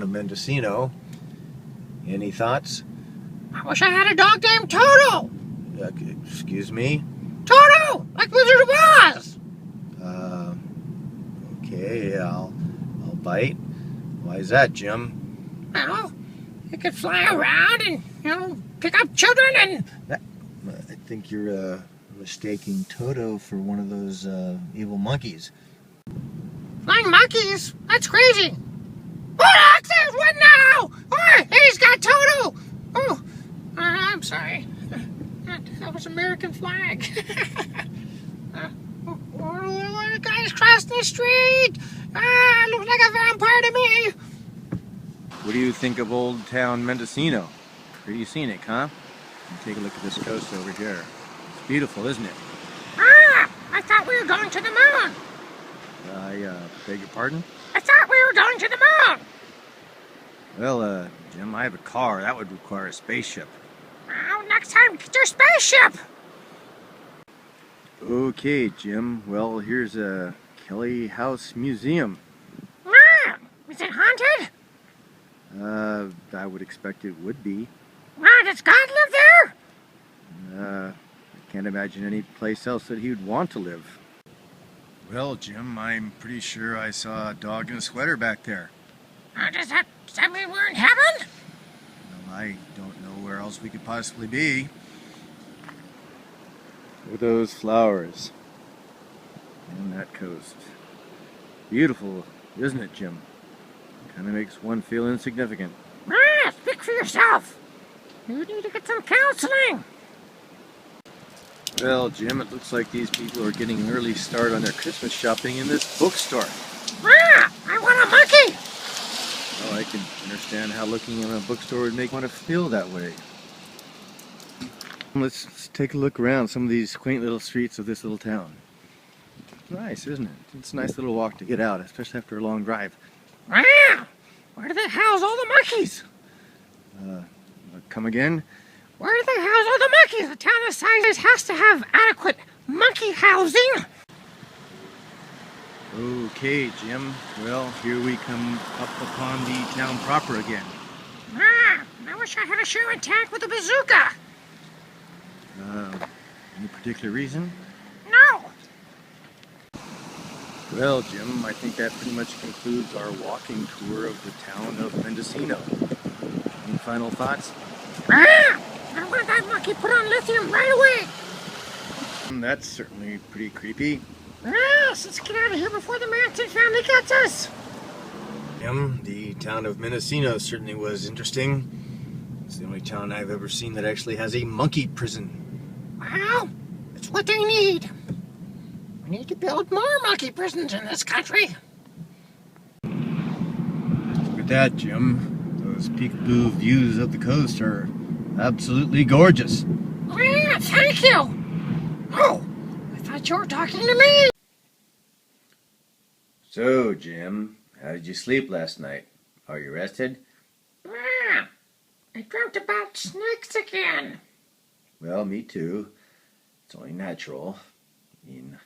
of Mendocino. Any thoughts? I wish I had a dog named Toto! Excuse me? Toto! Like Wizard of Oz! Okay, I'll bite. Why is that, Jim? Well, it could fly around and, pick up children and... I think you're mistaking Toto for one of those evil monkeys. Flying monkeys? That's crazy! Oh, Access, what now? Oh, he's got Toto! Oh, I'm sorry. That was American flag. The guy's crossing the street! Looks like a vampire to me! What do you think of Old Town Mendocino? Pretty scenic, huh? Take a look at this coast over here. It's beautiful, isn't it? I thought we were going to the moon! I beg your pardon? I thought we were going to the moon! Well, Jim, I have a car. That would require a spaceship. Well, next time, get your spaceship! Okay, Jim. Well, here's a Kelly House Museum. Is it haunted? I would expect it would be. Does God live there? I can't imagine any place else that he would want to live. Well, Jim, I'm pretty sure I saw a dog in a sweater back there. Does that mean we're in heaven? Well, I don't know where else we could possibly be. With those flowers on that coast. Beautiful, isn't it, Jim? Kind of makes one feel insignificant. Speak for yourself. You need to get some counseling. Well, Jim, it looks like these people are getting an early start on their Christmas shopping in this bookstore. I want a monkey. Well, I can understand how looking in a bookstore would make one feel that way. Let's take a look around some of these quaint little streets of this little town. Nice, isn't it? It's a nice little walk to get out, especially after a long drive. Where do they house all the monkeys? Come again? Where do they house all the monkeys? A town this size has to have adequate monkey housing. Okay, Jim. Well, here we come up upon the town proper again. I wish I had a Sherman tank with a bazooka. Any particular reason? No. Well, Jim, I think that pretty much concludes our walking tour of the town of Mendocino. Any final thoughts? I want that monkey put on lithium right away. That's certainly pretty creepy. Let's get out of here before the Manson family gets us. Jim, the town of Mendocino certainly was interesting. It's the only town I've ever seen that actually has a monkey prison. Well, it's what they need. We need to build more monkey prisons in this country. Look at that, Jim. Those peekaboo views of the coast are absolutely gorgeous. Thank you. Oh, I thought you were talking to me. So, Jim, how did you sleep last night? Are you rested? I dreamt about snakes again. Well, me too. It's only natural. I mean,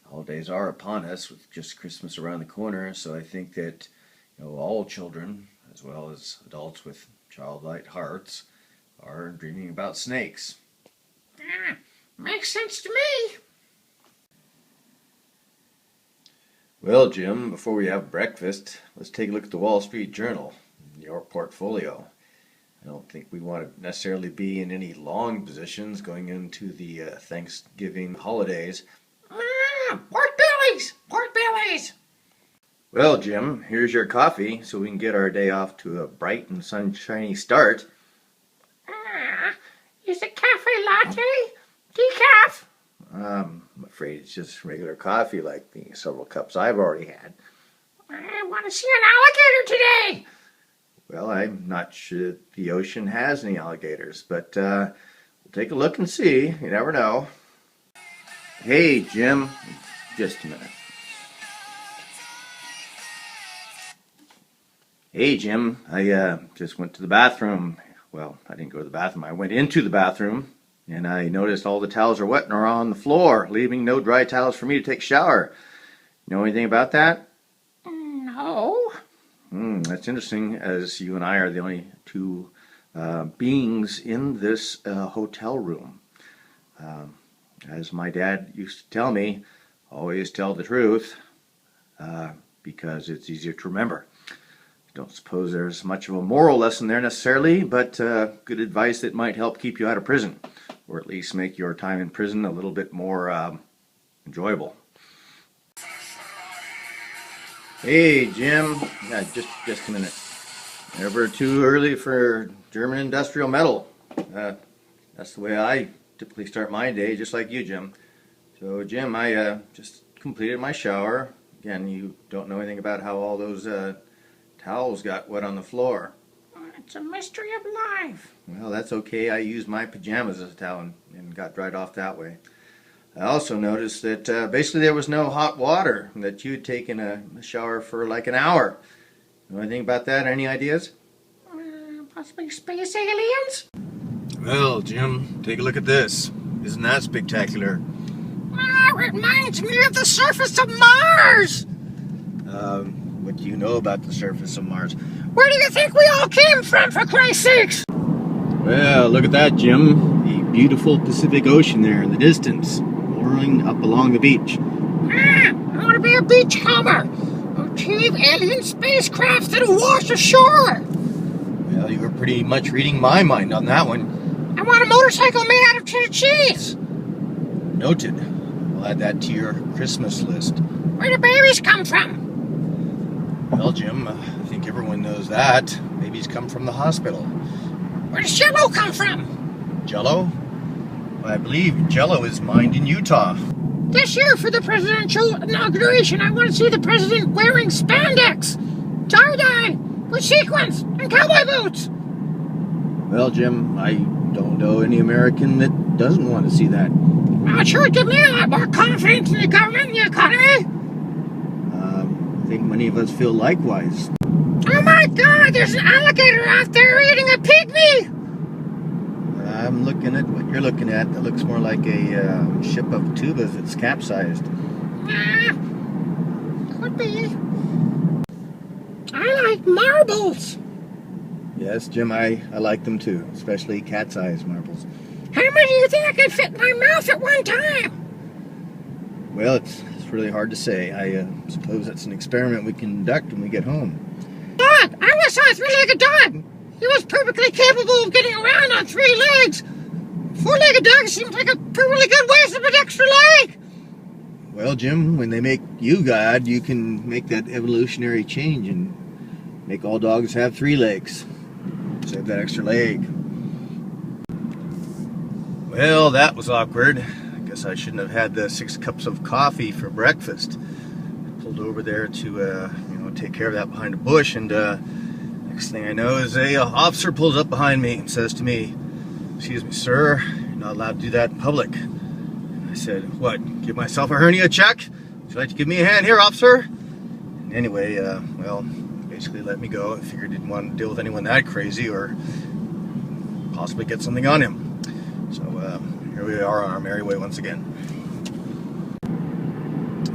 holidays are upon us with just Christmas around the corner, so I think that all children, as well as adults with childlike hearts, are dreaming about snakes. Makes sense to me. Well, Jim, before we have breakfast, let's take a look at the Wall Street Journal, your portfolio. I don't think we want to necessarily be in any long positions going into the Thanksgiving holidays. Pork bellies! Pork bellies! Well, Jim, here's your coffee so we can get our day off to a bright and sunshiny start. Is it cafe latte? Decaf? I'm afraid it's just regular coffee like the several cups I've already had. I want to see an alligator today. Well, I'm not sure the ocean has any alligators, but we'll take a look and see. You never know. Hey, Jim, just a minute. Hey, Jim, I just went to the bathroom. Well, I didn't go to the bathroom. I went into the bathroom, and I noticed all the towels are wet and are on the floor, leaving no dry towels for me to take a shower. You know anything about that? No. That's interesting, as you and I are the only two beings in this hotel room. As my dad used to tell me, always tell the truth because it's easier to remember. Don't suppose there's much of a moral lesson there necessarily, but good advice that might help keep you out of prison, or at least make your time in prison a little bit more enjoyable. Hey, Jim. Yeah, just a minute. Never too early for German industrial metal. That's the way I typically start my day, just like you, Jim. So, Jim, I just completed my shower. Again, you don't know anything about how all those towels got wet on the floor. It's a mystery of life. Well, that's okay. I used my pajamas as a towel and got dried off that way. I also noticed that basically there was no hot water, that you had taken a shower for like an hour. Know anything about that? Any ideas? Possibly space aliens? Well, Jim, take a look at this. Isn't that spectacular? It reminds me of the surface of Mars! What do you know about the surface of Mars? Where do you think we all came from, for Christ's sakes? Well, look at that, Jim. The beautiful Pacific Ocean there in the distance, roaring up along the beach. I want to be a beachcomber. Retrieve alien spacecrafts that wash ashore. Well, you were pretty much reading my mind on that one. I want a motorcycle made out of cheddar cheese. Noted. We'll add that to your Christmas list. Where do babies come from? Well, Jim, I think everyone knows that. Babies come from the hospital. Where does Jello come from? Jello? Well, I believe Jello is mined in Utah. This year for the presidential inauguration, I want to see the president wearing spandex, tie-dye, with sequins, and cowboy boots. Well, Jim, I don't know any American that doesn't want to see that. Well, it sure would give me a lot more confidence in the government and the economy. I think many of us feel likewise. Oh my God, there's an alligator out there eating a pygmy! I'm looking at what you're looking at. That looks more like a ship of tubas that's capsized. Could be. I like marbles. Yes, Jim, I like them too, especially cat's-eyed marbles. How many do you think I can fit in my mouth at one time? Well, it's really hard to say. I suppose that's an experiment we conduct when we get home. Dog! I once saw a three-legged dog. He was perfectly capable of getting around on three legs. Four-legged dog seems like a perfectly good waste of an extra leg. Well, Jim, when they make you God, you can make that evolutionary change and make all dogs have 3 legs. Save that extra leg. Well, that was awkward. I guess I shouldn't have had the 6 cups of coffee for breakfast. I pulled over there to, take care of that behind a bush, and next thing I know is a officer pulls up behind me and says to me, "Excuse me, sir, you're not allowed to do that in public." And I said, "What, give myself a hernia check? Would you like to give me a hand here, officer?" And anyway, basically let me go. I figured he didn't want to deal with anyone that crazy or possibly get something on him. So here we are on our merry way once again.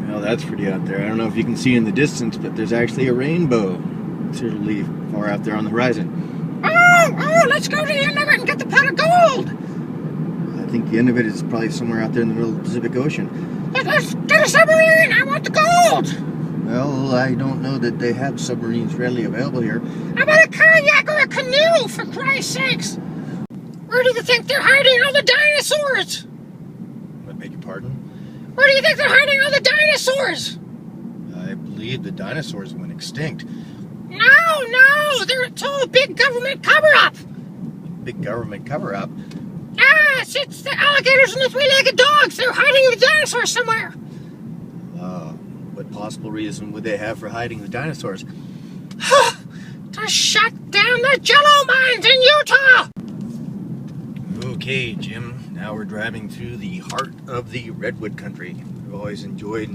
Well, that's pretty out there. I don't know if you can see in the distance, but there's actually a rainbow. It's really far out there on the horizon. Oh, let's go to the end of it and get the pot of gold. I think the end of it is probably somewhere out there in the middle of the Pacific Ocean. Let's get a submarine. I want the gold. Well, I don't know that they have submarines readily available here. How about a kayak or a canoe, for Christ's sakes? Where do you think they're hiding all the dinosaurs? I beg your pardon? Where do you think they're hiding all the dinosaurs? I believe the dinosaurs went extinct. No, it's all a big government cover-up. Big government cover-up? Yes, it's the alligators and the three-legged dogs. They're hiding the dinosaurs somewhere. What possible reason would they have for hiding the dinosaurs? To shut down the Jello mines in Utah. Okay, Jim. Now we're driving through the heart of the redwood country. I've always enjoyed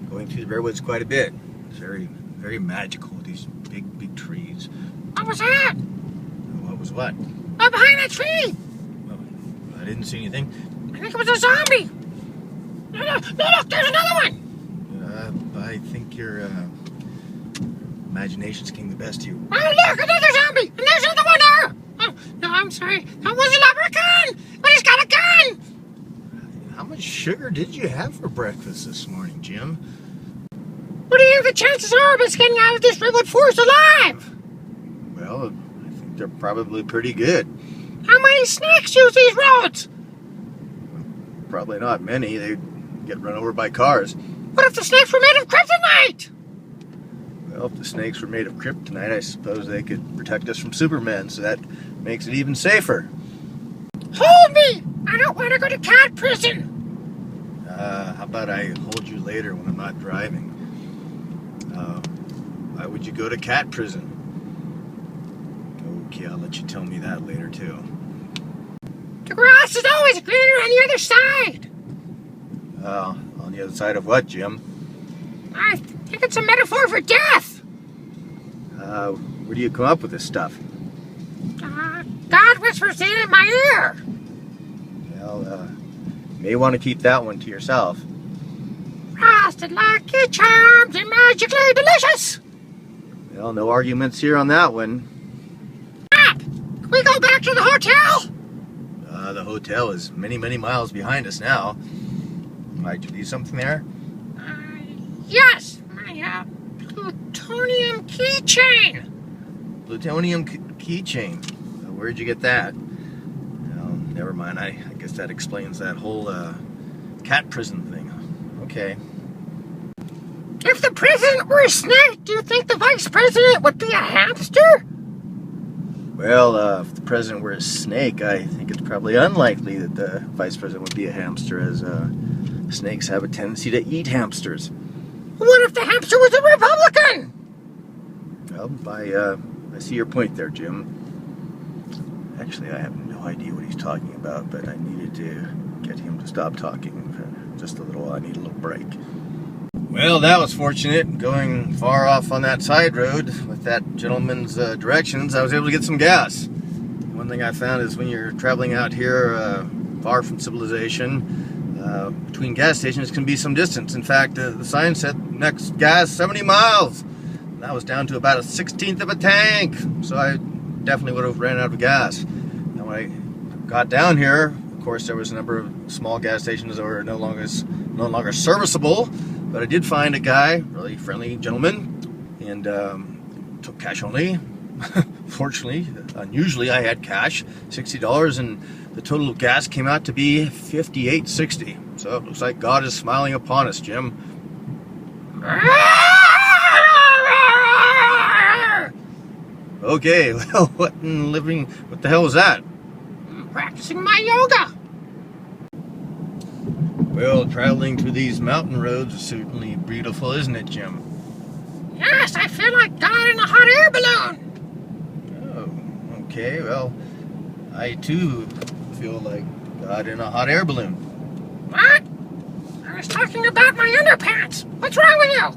going through the redwoods quite a bit. It's very, very magical, these big trees. What was that? What was what? Oh, behind that tree. Well, I didn't see anything. I think it was a zombie. No, look, there's another one. I think you're imagination's getting the best of you. Oh, look, another zombie! And there's another one there! Oh, no, I'm sorry. That was a leprechaun! But he's got a gun! How much sugar did you have for breakfast this morning, Jim? What do you think the chances are of us getting out of this redwood forest alive? Well, I think they're probably pretty good. How many snakes use these roads? Probably not many. They get run over by cars. What if the snakes were made of kryptonite? Well, if the snakes were made of kryptonite, I suppose they could protect us from Superman, so that makes it even safer. Hold me! I don't want to go to cat prison! How about I hold you later when I'm not driving? Why would you go to cat prison? Okay, I'll let you tell me that later, too. The grass is always greener on the other side! On the other side of what, Jim? I think it's a metaphor for death! Where do you come up with this stuff? God whispers it in my ear! Well, you may want to keep that one to yourself. Frosted Lucky Charms and magically delicious! Well, no arguments here on that one. Can we go back to the hotel? The hotel is many, many miles behind us now. Might you leave something there? Yes! My, plutonium keychain! Plutonium keychain. Where'd you get that? Well, never mind. I guess that explains that whole cat prison thing. Okay. If the president were a snake, do you think the vice president would be a hamster? Well, if the president were a snake, I think it's probably unlikely that the vice president would be a hamster, as snakes have a tendency to eat hamsters. What if the hamster was a Republican? Well, I see your point there, Jim. Actually, I have no idea what he's talking about, but I needed to get him to stop talking for just a little. I need a little break. Well, that was fortunate. Going far off on that side road with that gentleman's directions, I was able to get some gas. One thing I found is when you're traveling out here far from civilization, between gas stations can be some distance. In fact, the sign said next gas 70 miles. And that was down to about a 1/16 of a tank. So I definitely would have ran out of gas. And when I got down here, of course, there was a number of small gas stations that were no longer serviceable. But I did find a guy, really friendly gentleman, and took cash only. Fortunately, unusually I had cash, $60, and the total of gas came out to be $58.60. So it looks like God is smiling upon us, Jim. Okay, well, what the hell was that? I'm practicing my yoga. Well, traveling through these mountain roads is certainly beautiful, isn't it, Jim? Yes, I feel like God in a hot air balloon. Oh, okay, well, I too feel like God in a hot air balloon. What? I was talking about my underpants. What's wrong with you?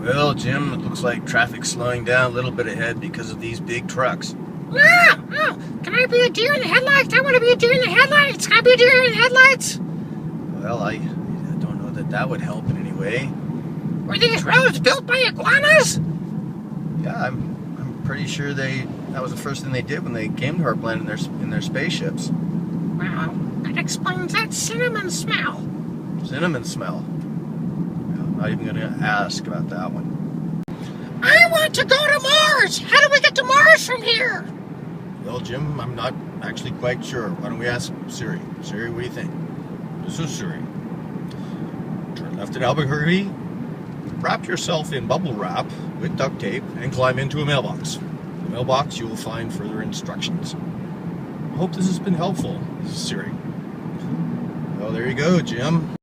Well, Jim, it looks like traffic's slowing down a little bit ahead because of these big trucks. Oh, can I be a deer in the headlights? I want to be a deer in the headlights. Can I be a deer in the headlights? Well, I don't know that would help in any way. Were these roads built by iguanas? Yeah, I'm pretty sure that was the first thing they did when they came to our planet in their spaceships. Well, that explains that cinnamon smell. Cinnamon smell. I'm not even going to ask about that one. I want to go to Mars. How do we get to Mars from here? Well, Jim, I'm not actually quite sure. Why don't we ask Siri? Siri, what do you think? This is Siri. Turn left at Albuquerque. Wrap yourself in bubble wrap with duct tape and climb into a mailbox. In the mailbox, you will find further instructions. I hope this has been helpful. This is Siri. Well, there you go, Jim.